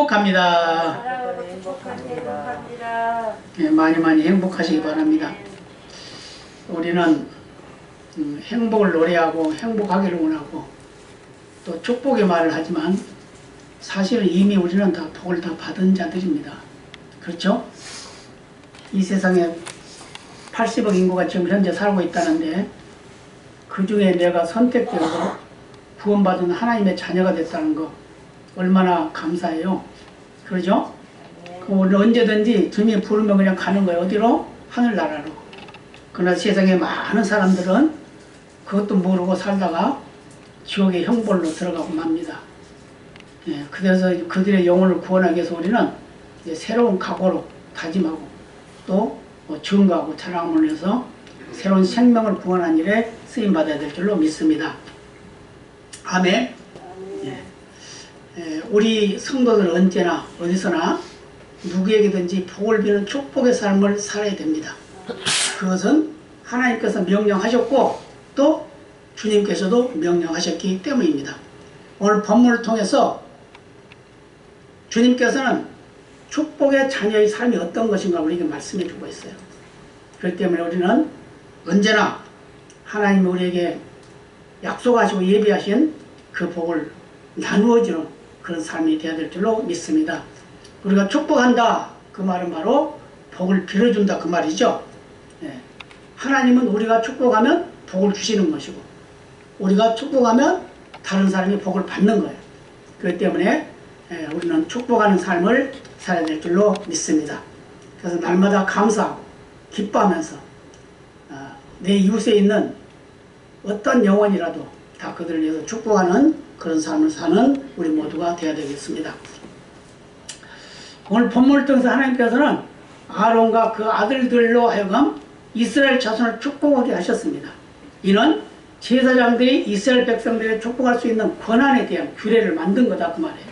행복합니다. 사랑으로 행복합니다. 예, 많이 많이 행복하시기 바랍니다. 우리는 행복을 노래하고 행복하기를 원하고 또 축복의 말을 하지만 사실은 이미 우리는 다 복을 다 받은 자들입니다. 그렇죠? 이 세상에 80억 인구가 지금 현재 살고 있다는데 그 중에 내가 선택되어서 구원받은 하나님의 자녀가 됐다는 거 얼마나 감사해요. 그러죠? 그럼 우리는 언제든지 주님이 부르면 그냥 가는 거예요. 어디로? 하늘나라로. 그러나 세상에 많은 사람들은 그것도 모르고 살다가 지옥의 형벌로 들어가고 맙니다. 예, 그래서 그들의 영혼을 구원하기 위해서 우리는 이제 새로운 각오로 다짐하고 또 증거하고 자랑을 해서 새로운 생명을 구원한 일에 쓰임받아야 될 줄로 믿습니다. 아멘. 예. 예, 우리 성도들은 언제나 어디서나 누구에게든지 복을 비는 축복의 삶을 살아야 됩니다. 그것은 하나님께서 명령하셨고 또 주님께서도 명령하셨기 때문입니다. 오늘 본문을 통해서 주님께서는 축복의 자녀의 삶이 어떤 것인가 우리에게 말씀해 주고 있어요. 그렇기 때문에 우리는 언제나 하나님이 우리에게 약속하시고 예비하신 그 복을 나누어주는 그런 삶이 되어야 될 줄로 믿습니다. 우리가 축복한다 그 말은 바로 복을 빌어준다 그 말이죠. 예. 하나님은 우리가 축복하면 복을 주시는 것이고 우리가 축복하면 다른 사람이 복을 받는 거예요. 그렇기 때문에 우리는 축복하는 삶을 살아야 될 줄로 믿습니다. 그래서 날마다 감사하고 기뻐하면서 내 이웃에 있는 어떤 영혼이라도 다 그들을 위해서 축복하는 그런 삶을 사는 우리 모두가 되어야 되겠습니다. 오늘 본문을 통해서 하나님께서는 아론과 그 아들들로 하여금 이스라엘 자손을 축복하게 하셨습니다. 이는 제사장들이 이스라엘 백성들을 축복할 수 있는 권한에 대한 규례를 만든 거다 그 말이에요.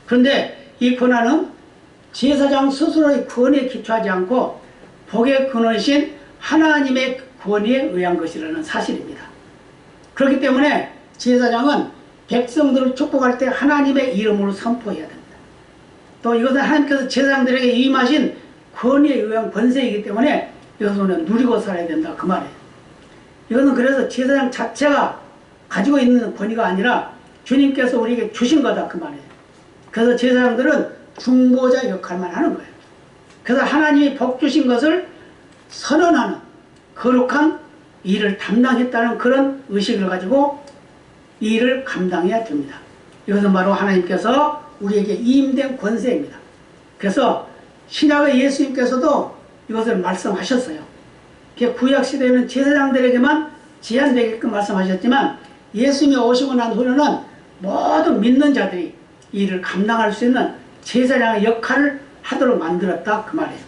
그런데 이 권한은 제사장 스스로의 권위에 기초하지 않고 복의 근원이신 하나님의 권위에 의한 것이라는 사실입니다. 그렇기 때문에 제사장은 백성들을 축복할 때 하나님의 이름으로 선포해야 됩니다. 또 이것은 하나님께서 제사장들에게 임하신 권위에 의한 권세이기 때문에 이것은 누리고 살아야 된다 그 말이에요. 이것은 그래서 제사장 자체가 가지고 있는 권위가 아니라 주님께서 우리에게 주신 거다 그 말이에요. 그래서 제사장들은 중보자 역할만 하는 거예요. 그래서 하나님이 복 주신 것을 선언하는 거룩한 일을 담당했다는 그런 의식을 가지고 이 일을 감당해야 됩니다. 이것은 바로 하나님께서 우리에게 임된 권세입니다. 그래서 신약의 예수님께서도 이것을 말씀하셨어요. 구약시대에는 제사장들에게만 제한되게끔 말씀하셨지만 예수님이 오시고 난 후에는 모든 믿는 자들이 이 일을 감당할 수 있는 제사장의 역할을 하도록 만들었다 그 말이에요.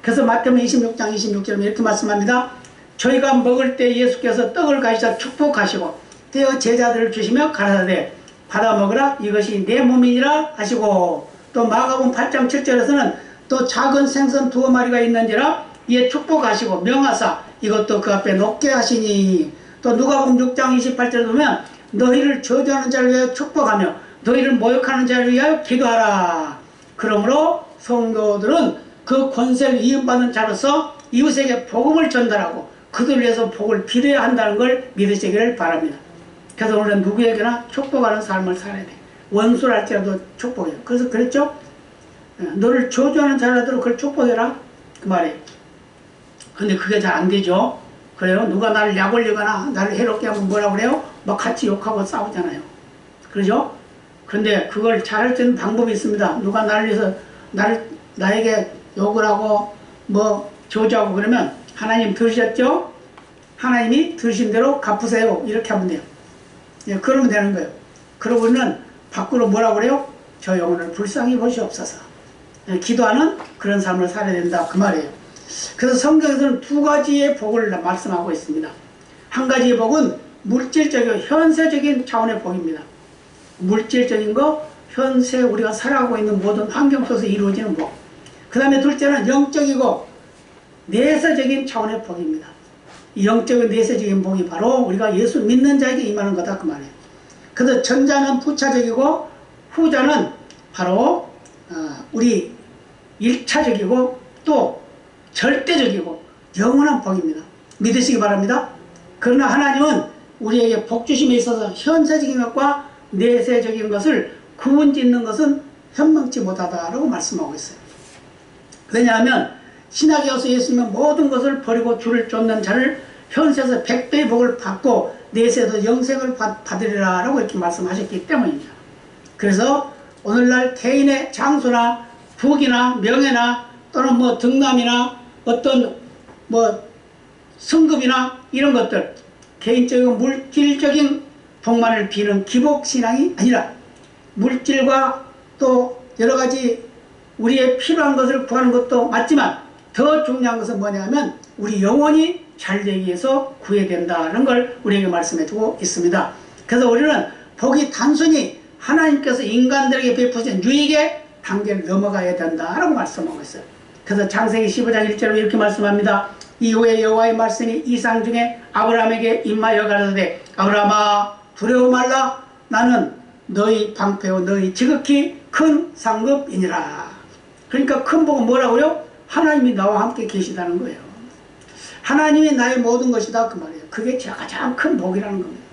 그래서 마태복음 26장 26절에 이렇게 말씀합니다. 저희가 먹을 때 예수께서 떡을 가지사 축복하시고 떼어 제자들을 주시며 가라사대 받아 먹으라 이것이 내 몸이니라 하시고 또 마가복음 8장 7절에서는 또 작은 생선 2마리가 있는지라 이에 축복하시고 명하사 이것도 그 앞에 놓게 하시니 또 누가복음 6장 28절에 보면 너희를 저주하는 자를 위하여 축복하며 너희를 모욕하는 자를 위하여 기도하라. 그러므로 성도들은 그 권세를 이음받는 자로서 이웃에게 복음을 전달하고 그들을 위해서 복을 빌어야 한다는 걸 믿으시기를 바랍니다. 그래서 우리는 누구에게나 축복하는 삶을 살아야 돼. 원수를 할지라도 축복해요. 그래서 그랬죠? 너를 저주하는 자라도 그걸 축복해라 그 말이에요. 근데 그게 잘 안 되죠. 그래요? 누가 나를 약 올리거나 나를 해롭게 하면 뭐라 그래요? 막 같이 욕하고 싸우잖아요. 그러죠? 근데 그걸 잘할 수 있는 방법이 있습니다. 누가 나를 위해서 나에게 욕을 하고 뭐 저주하고 그러면 하나님 들으셨죠? 하나님이 들으신 대로 갚으세요. 이렇게 하면 돼요. 예, 그러면 되는 거예요. 그러고는 밖으로 뭐라고 그래요? 저 영혼을 불쌍히 보시옵소서. 예, 기도하는 그런 삶을 살아야 된다 그 말이에요. 그래서 성경에서는 두 가지의 복을 말씀하고 있습니다. 한 가지의 복은 물질적이고 현세적인 차원의 복입니다. 물질적인 거, 현세 우리가 살아가고 있는 모든 환경 속에서 이루어지는 복. 그 다음에 둘째는 영적이고 내세적인 차원의 복입니다. 이 영적인 내세적인 복이 바로 우리가 예수 믿는 자에게 임하는 거다 그 말이에요. 그래서 전자는 부차적이고 후자는 바로 우리 일차적이고 또 절대적이고 영원한 복입니다. 믿으시기 바랍니다. 그러나 하나님은 우리에게 복 주심에 있어서 현세적인 것과 내세적인 것을 구분짓는 것은 현명치 못하다라고 말씀하고 있어요. 왜냐하면 신약에 와서 예수님은 모든 것을 버리고 주를 쫓는 자를 현세에서 100배의 복을 받고 내세에도 영생을 받으리라 라고 이렇게 말씀하셨기 때문입니다. 그래서 오늘날 개인의 장소나 부귀나 명예나 또는 뭐 등남이나 어떤 뭐 승급이나 이런 것들, 개인적이고 물질적인 복만을 비는 기복신앙이 아니라 물질과 또 여러가지 우리의 필요한 것을 구하는 것도 맞지만 더 중요한 것은 뭐냐면 우리 영혼이 잘되기 위해서 구해야 된다는 걸 우리에게 말씀해 주고 있습니다. 그래서 우리는 복이 단순히 하나님께서 인간들에게 베푸신 유익의 단계를 넘어가야 된다라고 말씀하고 있어요. 그래서 창세기 15장 1절로 이렇게 말씀합니다. 이후에 여호와의 말씀이 이상 중에 아브라함에게 임하여 가라사대 아브라함아 두려워 말라 나는 너희 방패요 너희 지극히 큰 상급이니라. 그러니까 큰 복은 뭐라고요? 하나님이 나와 함께 계시다는 거예요. 하나님이 나의 모든 것이다 그 말이에요. 그게 가장 큰 복이라는 겁니다.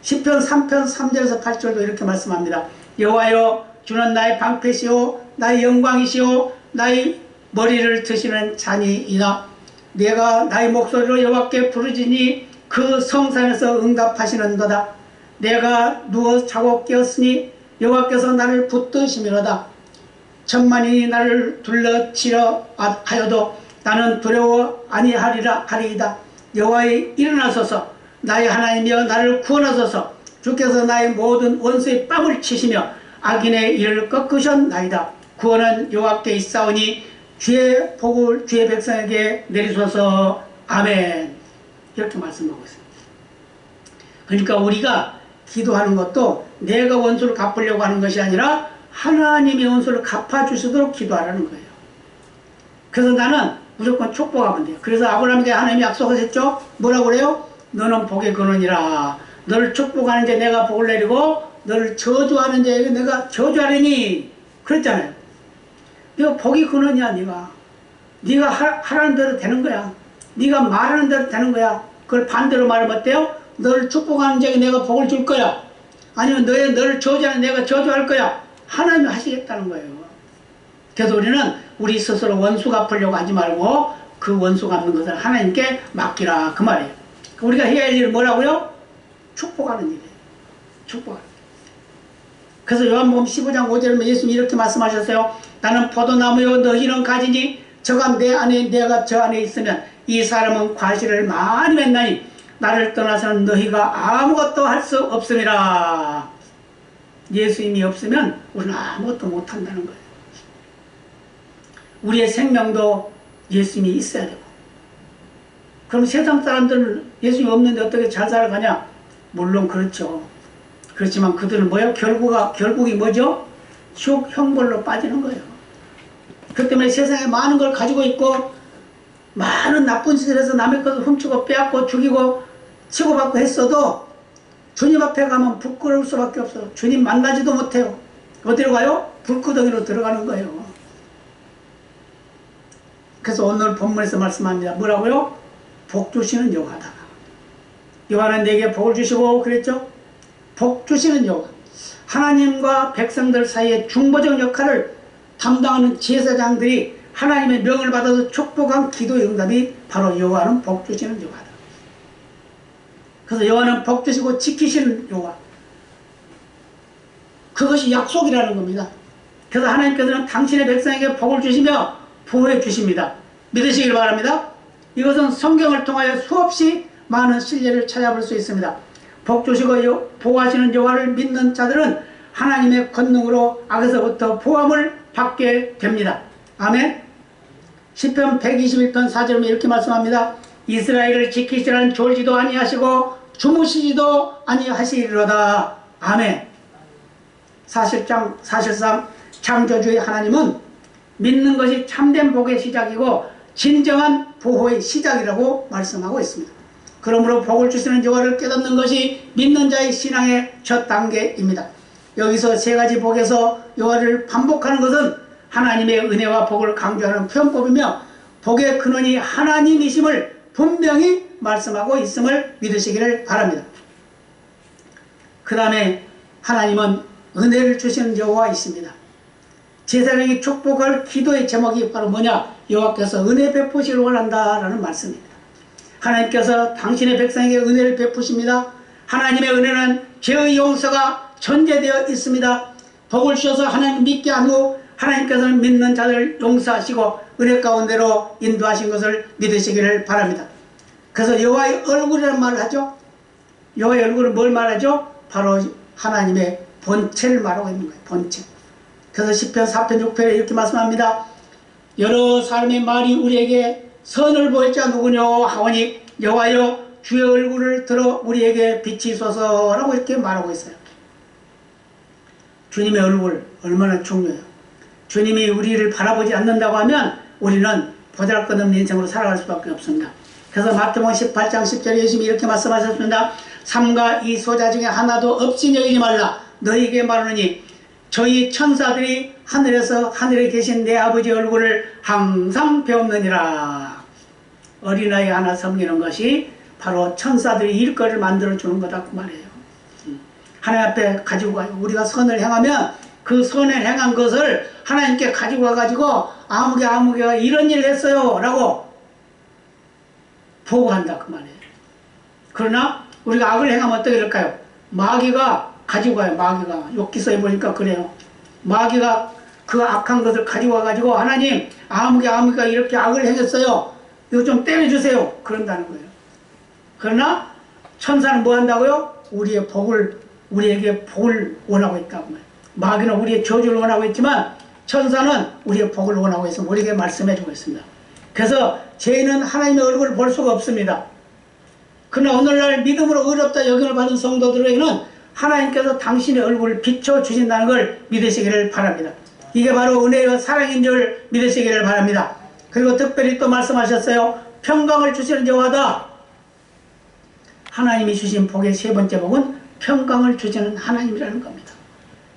시편 3편 3절에서 8절도 이렇게 말씀합니다. 여호와여 주는 나의 방패시오 나의 영광이시오 나의 머리를 드시는 잔이이다. 내가 나의 목소리로 여호와께 부르짖니 그 성산에서 응답하시는도다. 내가 누워 자고 깨었으니 여호와께서 나를 붙드시미로다. 천만인이 나를 둘러치려 하여도 나는 두려워 아니하리이다. 여호와의 일어나소서 나의 하나님이여 나를 구원하소서. 주께서 나의 모든 원수의 뺨을 치시며 악인의 일을 꺾으셨나이다. 구원은 여호와께 있사오니 주의 복을 주의 백성에게 내리소서. 아멘. 이렇게 말씀하고 있습니다. 그러니까 우리가 기도하는 것도 내가 원수를 갚으려고 하는 것이 아니라 하나님이 원수를 갚아주시도록 기도하라는 거예요. 그래서 나는 무조건 축복하면 돼요. 그래서 아브라함에게 하나님이 약속하셨죠? 뭐라고 그래요? 너는 복의 근원이라. 너를 축복하는 자 내가 복을 내리고 너를 저주하는 자에게 내가 저주하리니. 그랬잖아요. 네가 복의 근원이야. 네가 하라는 대로 되는 거야. 네가 말하는 대로 되는 거야. 그걸 반대로 말하면 어때요? 너를 축복하는 자에게 내가 복을 줄 거야. 아니면 너를 저주하는 내가 저주할 거야. 하나님이 하시겠다는 거예요. 그래서 우리는 우리 스스로 원수 갚으려고 하지 말고 그 원수 갚는 것을 하나님께 맡기라 그 말이에요. 우리가 해야 할 일은 뭐라고요? 축복하는 일이에요. 축복하는 일. 그래서 요한복음 15장 5절에 예수님이 이렇게 말씀하셨어요. 나는 포도나무요 너희는 가지니 저가 내 안에 내가 저 안에 있으면 이 사람은 과실을 많이 맺나니 나를 떠나서는 너희가 아무것도 할 수 없음이라. 예수님이 없으면 우리는 아무것도 못한다는 거예요. 우리의 생명도 예수님이 있어야 되고. 그럼 세상 사람들은 예수님이 없는데 어떻게 잘 살아가냐? 물론 그렇죠. 그렇지만 그들은 뭐예요? 결국이 뭐죠? 형벌로 빠지는 거예요. 그렇기 때문에 세상에 많은 걸 가지고 있고 많은 나쁜 짓을 해서 남의 것을 훔치고 빼앗고 죽이고 치고받고 했어도 주님 앞에 가면 부끄러울 수밖에 없어요. 주님 만나지도 못해요. 어디로 가요? 불구덩이로 들어가는 거예요. 그래서 오늘 본문에서 말씀합니다. 뭐라고요? 복 주시는 여호와다. 여호와는 내게 복을 주시고 그랬죠? 복 주시는 여호와. 하나님과 백성들 사이에 중보적 역할을 담당하는 제사장들이 하나님의 명을 받아서 축복한 기도의 응답이 바로 여호와는 복 주시는 여호와다. 그래서 여호와는 복 주시고 지키시는 여호와. 그것이 약속이라는 겁니다. 그래서 하나님께서는 당신의 백성에게 복을 주시며 보호해 주십니다. 믿으시길 바랍니다. 이것은 성경을 통하여 수없이 많은 신뢰를 찾아볼 수 있습니다. 복 주시고 보호하시는 여호와를 믿는 자들은 하나님의 권능으로 악에서부터 보호함을 받게 됩니다. 아멘. 시편 121편 4절에 이렇게 말씀합니다. 이스라엘을 지키시라는 졸지도 아니하시고 주무시지도 아니하시리로다. 아멘. 사실상 창조주의 하나님은 믿는 것이 참된 복의 시작이고 진정한 보호의 시작이라고 말씀하고 있습니다. 그러므로 복을 주시는 여호와를 깨닫는 것이 믿는 자의 신앙의 첫 단계입니다. 여기서 세 가지 복에서 여호와를 반복하는 것은 하나님의 은혜와 복을 강조하는 표현법이며 복의 근원이 하나님이심을 분명히 말씀하고 있음을 믿으시기를 바랍니다. 그 다음에 하나님은 은혜를 주시는 여호와이십니다. 제사장이 축복할 기도의 제목이 바로 뭐냐? 여호와께서 은혜 베푸시길 원한다라는 말씀입니다. 하나님께서 당신의 백성에게 은혜를 베푸십니다. 하나님의 은혜는 죄의 용서가 전제되어 있습니다. 복을 주셔서 하나님 믿게 한 후 하나님께서는 믿는 자들을 용서하시고 은혜 가운데로 인도하신 것을 믿으시기를 바랍니다. 그래서 여호와의 얼굴이라는 말을 하죠. 여호와의 얼굴은 뭘 말하죠? 바로 하나님의 본체를 말하고 있는 거예요. 본체. 그래서 시편 4편 6편에 이렇게 말씀합니다. 여러 사람의 말이 우리에게 선을 보일 자 누구뇨 하오니 여호와여 주의 얼굴을 들어 우리에게 비치소서라고 이렇게 말하고 있어요. 주님의 얼굴 얼마나 중요해요. 주님이 우리를 바라보지 않는다고 하면 우리는 보잘것없는 인생으로 살아갈 수밖에 없습니다. 그래서 마태복음 18장 10절에 예수님이 이렇게 말씀하셨습니다. 삼가 이 소자 중에 하나도 없이 여기지 말라. 너희에게 말하노니 저희 천사들이 하늘에 계신 내 아버지 얼굴을 항상 배웠느니라. 어린아이 하나 섬기는 것이 바로 천사들이 일거리를 만들어주는 거다 그 말이에요. 하나님 앞에 가지고 가요. 우리가 선을 행하면 그 선을 행한 것을 하나님께 가지고 가가지고 아무개가 이런 일을 했어요 라고 보고한다 그 말이에요. 그러나 우리가 악을 행하면 어떻게 될까요? 마귀가 가지고 가요. 마귀가 욥기서에 보니까 그래요. 마귀가 그 악한 것을 가지고 와가지고 하나님 아무개가 이렇게 악을 행했어요. 이거 좀 때려주세요. 그런다는 거예요. 그러나 천사는 뭐 한다고요? 우리에게 복을 원하고 있다고 말이에요. 마귀는 우리의 저주를 원하고 있지만 천사는 우리의 복을 원하고 있어 우리에게 말씀해주고 있습니다. 그래서 죄인은 하나님의 얼굴을 볼 수가 없습니다. 그러나 오늘날 믿음으로 의롭다 여김을 받은 성도들에게는 하나님께서 당신의 얼굴을 비춰주신다는 걸 믿으시기를 바랍니다. 이게 바로 은혜와 사랑인 줄 믿으시기를 바랍니다. 그리고 특별히 또 말씀하셨어요. 평강을 주시는 여호와다. 하나님이 주신 복의 세 번째 복은 평강을 주시는 하나님이라는 겁니다.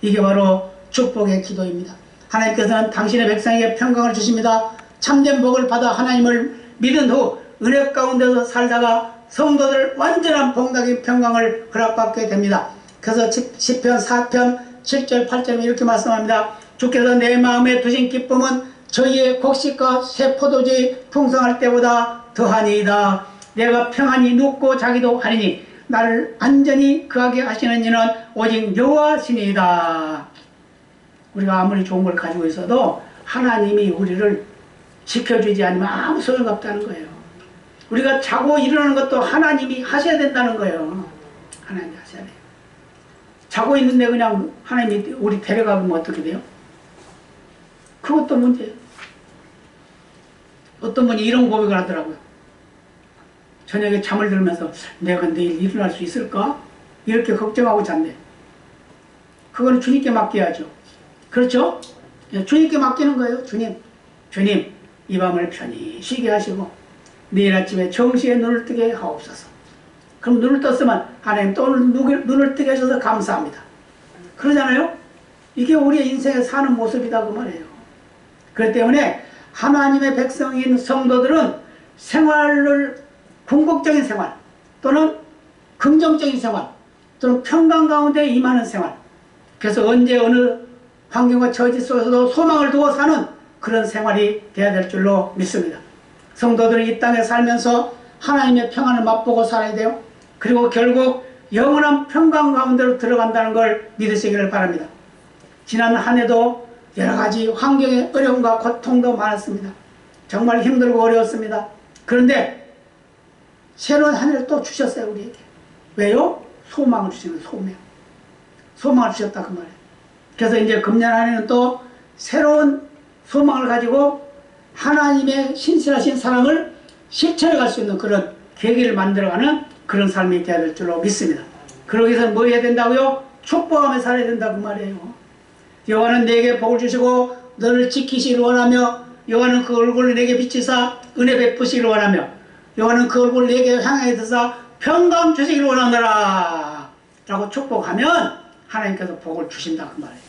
이게 바로 축복의 기도입니다. 하나님께서는 당신의 백성에게 평강을 주십니다. 참된 복을 받아 하나님을 믿은 후 은혜 가운데서 살다가 성도들 완전한 복락의 평강을 허락받게 됩니다. 그래서 시편 4편 7절 8절에 이렇게 말씀합니다. 주께서 내 마음에 두신 기쁨은 저희의 곡식과 새 포도주의 풍성할 때보다 더하니이다. 내가 평안히 눕고 자기도 하리니 나를 안전히 거하게 하시는 이는 오직 여호와시니이다. 우리가 아무리 좋은 걸 가지고 있어도 하나님이 우리를 지켜주지 않으면 아무 소용이 없다는 거예요. 우리가 자고 일어나는 것도 하나님이 하셔야 된다는 거예요. 하나님이 하셔야 돼요. 자고 있는데 그냥 하나님이 우리 데려가면 어떻게 돼요? 그것도 문제예요. 어떤 분이 이런 고백을 하더라고요. 저녁에 잠을 들면서 내가 내일 일어날 수 있을까? 이렇게 걱정하고 잤네. 그거는 주님께 맡겨야죠. 그렇죠? 주님께 맡기는 거예요. 주님 이 밤을 편히 쉬게 하시고 내일 아침에 정시에 눈을 뜨게 하옵소서. 그럼 눈을 떴으면 하나님 또 눈을 뜨게 하셔서 감사합니다. 그러잖아요? 이게 우리의 인생에 사는 모습이다 그 말이에요. 그렇기 때문에 하나님의 백성인 성도들은 생활을 궁극적인 생활 또는 긍정적인 생활 또는 평강 가운데 임하는 생활, 그래서 언제 어느 환경과 처지 속에서도 소망을 두고 사는 그런 생활이 되어야 될 줄로 믿습니다. 성도들은 이 땅에 살면서 하나님의 평안을 맛보고 살아야 돼요. 그리고 결국 영원한 평강 가운데로 들어간다는 걸 믿으시기를 바랍니다. 지난 한 해도 여러 가지 환경의 어려움과 고통도 많았습니다. 정말 힘들고 어려웠습니다. 그런데 새로운 한 해를 또 주셨어요, 우리에게. 왜요? 소망을 주시는 소망을 주셨다 그 말이에요. 그래서 이제 금년 한 해는 또 새로운 소망을 가지고 하나님의 신실하신 사랑을 실천해 갈 수 있는 그런 계기를 만들어가는 그런 삶이 되어야 될 줄로 믿습니다. 그러기 위해서 뭐 해야 된다고요? 축복하며 살아야 된다 그 말이에요. 여호와는 내게 복을 주시고 너를 지키시기를 원하며 여호와는 그 얼굴을 내게 비치사 은혜 베푸시기를 원하며 여호와는 그 얼굴을 내게 향하여 드사 평강 주시기를 원하노라 라고 축복하면 하나님께서 복을 주신다 그 말이에요.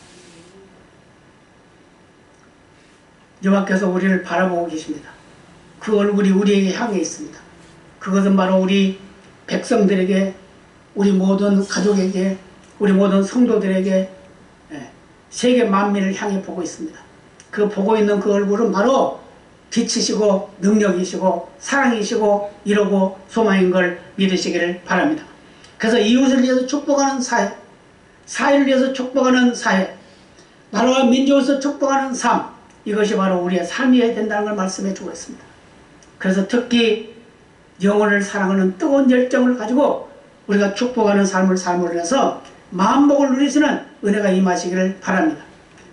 여호와께서 우리를 바라보고 계십니다. 그 얼굴이 우리에게 향해 있습니다. 그것은 바로 우리 백성들에게, 우리 모든 가족에게, 우리 모든 성도들에게, 세계 만민을 향해 보고 있습니다. 그 보고 있는 그 얼굴은 바로 빛이시고 능력이시고 사랑이시고 이루고 소망인 걸 믿으시기를 바랍니다. 그래서 이웃을 위해서 축복하는 사회, 사회를 위해서 축복하는 사회, 나라와 민족에서 축복하는 삶, 이것이 바로 우리의 삶이어야 된다는 걸 말씀해 주고 있습니다. 그래서 특히 영혼을 사랑하는 뜨거운 열정을 가지고 우리가 축복하는 삶을 삶으로 해서 만복을 누리시는 은혜가 임하시기를 바랍니다.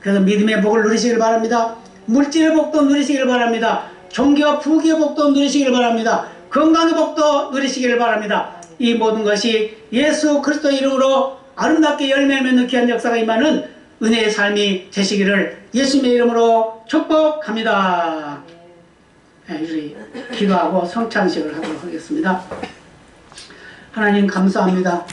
그래서 믿음의 복을 누리시길 바랍니다. 물질의 복도 누리시길 바랍니다. 종교와 부귀의 복도 누리시길 바랍니다. 건강의 복도 누리시길 바랍니다. 이 모든 것이 예수 그리스도 이름으로 아름답게 열매 맺는 귀한 역사가 임하는 은혜의 삶이 되시기를 예수님의 이름으로 축복합니다. 우리 기도하고 성찬식을 하도록 하겠습니다. 하나님 감사합니다.